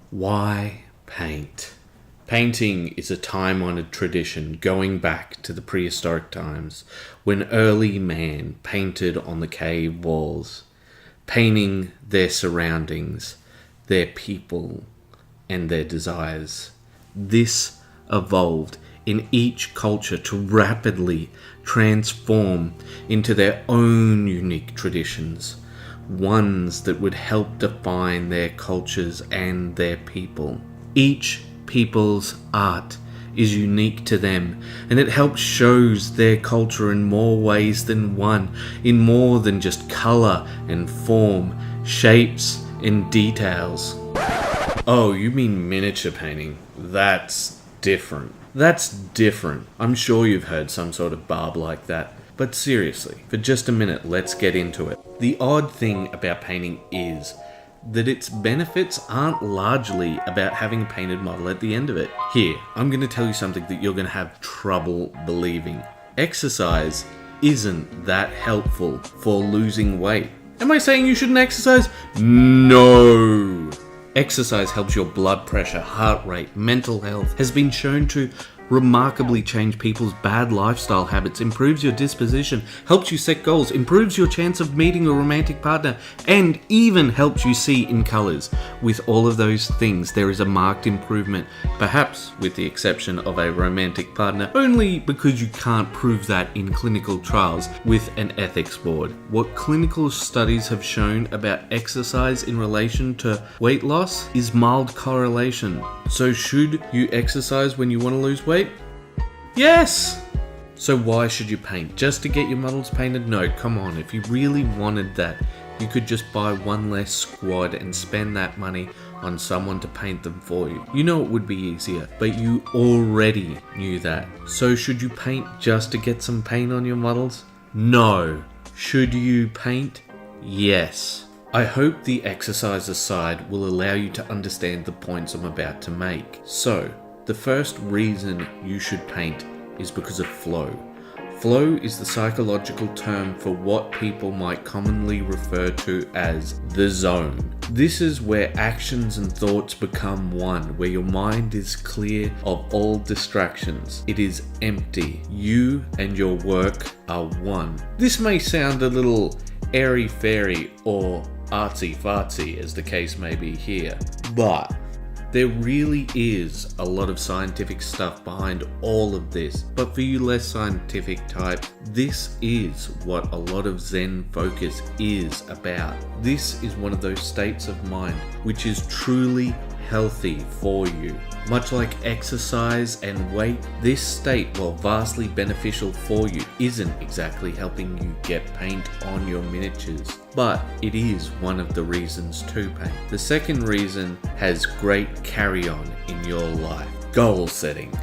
Why paint? Painting is a time-honored tradition going back to the prehistoric times when early man painted on the cave walls, painting their surroundings, their people, and their desires. This evolved in each culture to rapidly transform into their own unique traditions, ones that would help define their cultures and their people. Each people's art is unique to them, and it helps shows their culture in more ways than one, in more than just color and form, shapes and details. Oh, you mean miniature painting? That's different. I'm sure you've heard some sort of barb like that. But seriously, for just a minute, let's get into it. The odd thing about painting is that its benefits aren't largely about having a painted model at the end of it. Here, I'm going to tell you something that you're going to have trouble believing. Exercise isn't that helpful for losing weight. Am I saying you shouldn't exercise? No! Exercise helps your blood pressure, heart rate, mental health, has been shown to remarkably change people's bad lifestyle habits, improves your disposition, helps you set goals, improves your chance of meeting a romantic partner, and even helps you see in colors. With all of those things, there is a marked improvement, perhaps with the exception of a romantic partner, only because you can't prove that in clinical trials with an ethics board. What clinical studies have shown about exercise in relation to weight loss is mild correlation. So should you exercise when you want to lose weight? Yes! So why should you paint? Just to get your models painted? No, come on. If you really wanted that, you could just buy one less squad and spend that money on someone to paint them for you. You know it would be easier, but you already knew that. So should you paint just to get some paint on your models? No. Should you paint? Yes. I hope the exercise aside will allow you to understand the points I'm about to make. So, the first reason you should paint is because of flow. Flow is the psychological term for what people might commonly refer to as the zone. This is where actions and thoughts become one, where your mind is clear of all distractions. It is empty. You and your work are one. This may sound a little airy-fairy or artsy-fartsy, as the case may be here, but there really is a lot of scientific stuff behind all of this. But for you less scientific type, this is what a lot of Zen focus is about. This is one of those states of mind which is truly healthy for you. Much like exercise and weight, this state, while vastly beneficial for you, isn't exactly helping you get paint on your miniatures, but it is one of the reasons to paint. The second reason has great carry-on in your life. Goal setting.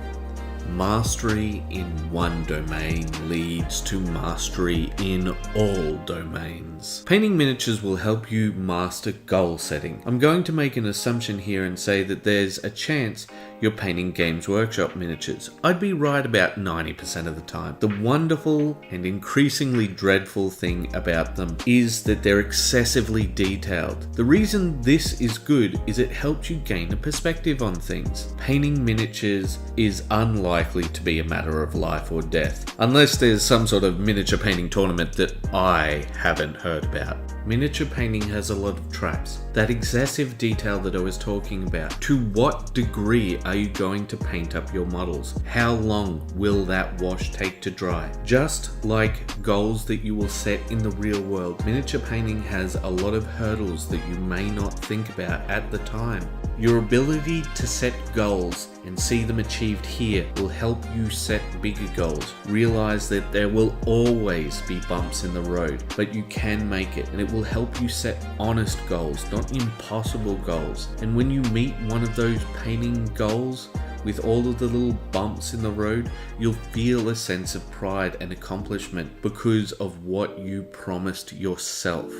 Mastery in one domain leads to mastery in all domains. Painting miniatures will help you master goal setting. I'm going to make an assumption here and say that there's a chance you're painting Games Workshop miniatures. I'd be right about 90% of the time. The wonderful and increasingly dreadful thing about them is that they're excessively detailed. The reason this is good is it helps you gain a perspective on things. Painting miniatures is unlikely to be a matter of life or death, unless there's some sort of miniature painting tournament that I haven't heard about. Miniature painting has a lot of traps. That excessive detail that I was talking about. To what degree are you going to paint up your models? How long will that wash take to dry? Just like goals that you will set in the real world, miniature painting has a lot of hurdles that you may not think about at the time. Your ability to set goals and see them achieved here will help you set bigger goals. Realize that there will always be bumps in the road, but you can make it, and it will help you set honest goals, not impossible goals. And when you meet one of those painting goals with all of the little bumps in the road, you'll feel a sense of pride and accomplishment because of what you promised yourself.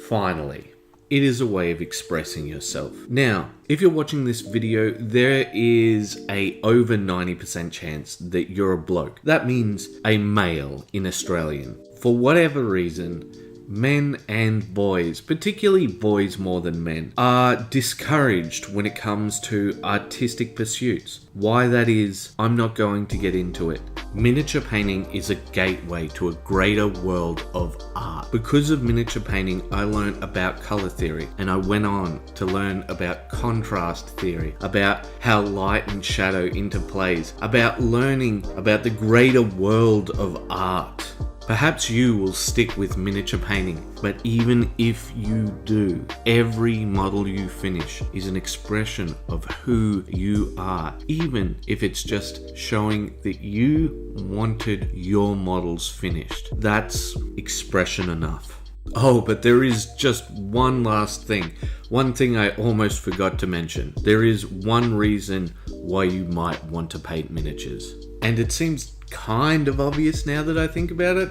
Finally, it is a way of expressing yourself. Now, if you're watching this video, there is a over 90% chance that you're a bloke. That means a male in Australian. For whatever reason, men and boys, particularly boys more than men, are discouraged when it comes to artistic pursuits. Why that is, I'm not going to get into it. Miniature painting is a gateway to a greater world of art. Because of miniature painting, I learned about color theory, and I went on to learn about contrast theory, about how light and shadow interplays, about learning about the greater world of art. Perhaps you will stick with miniature painting, but even if you do, every model you finish is an expression of who you are, even if it's just showing that you wanted your models finished. That's expression enough. Oh, but there is just one last thing. One thing I almost forgot to mention. There is one reason why you might want to paint miniatures. And it seems kind of obvious now that I think about it,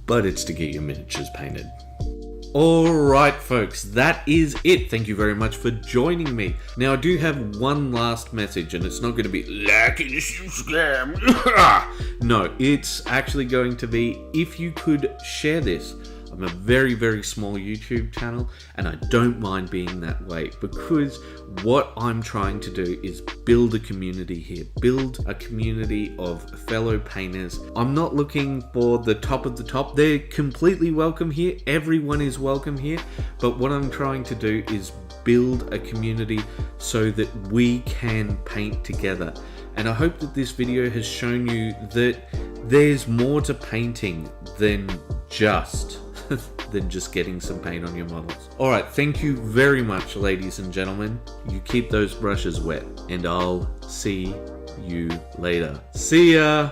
but it's to get your miniatures painted. Alright folks, that is it. Thank you very much for joining me. Now I do have one last message, and it's not going to be like and subscribe. No, it's actually going to be, if you could share this. I'm a very, very small YouTube channel, and I don't mind being that way, because what I'm trying to do is build a community here, build a community of fellow painters. I'm not looking for the top of the top. They're completely welcome here. Everyone is welcome here. But what I'm trying to do is build a community so that we can paint together. And I hope that this video has shown you that there's more to painting than just getting some paint on your models. Alright, thank you very much, ladies and gentlemen. You keep those brushes wet, and I'll see you later. See ya!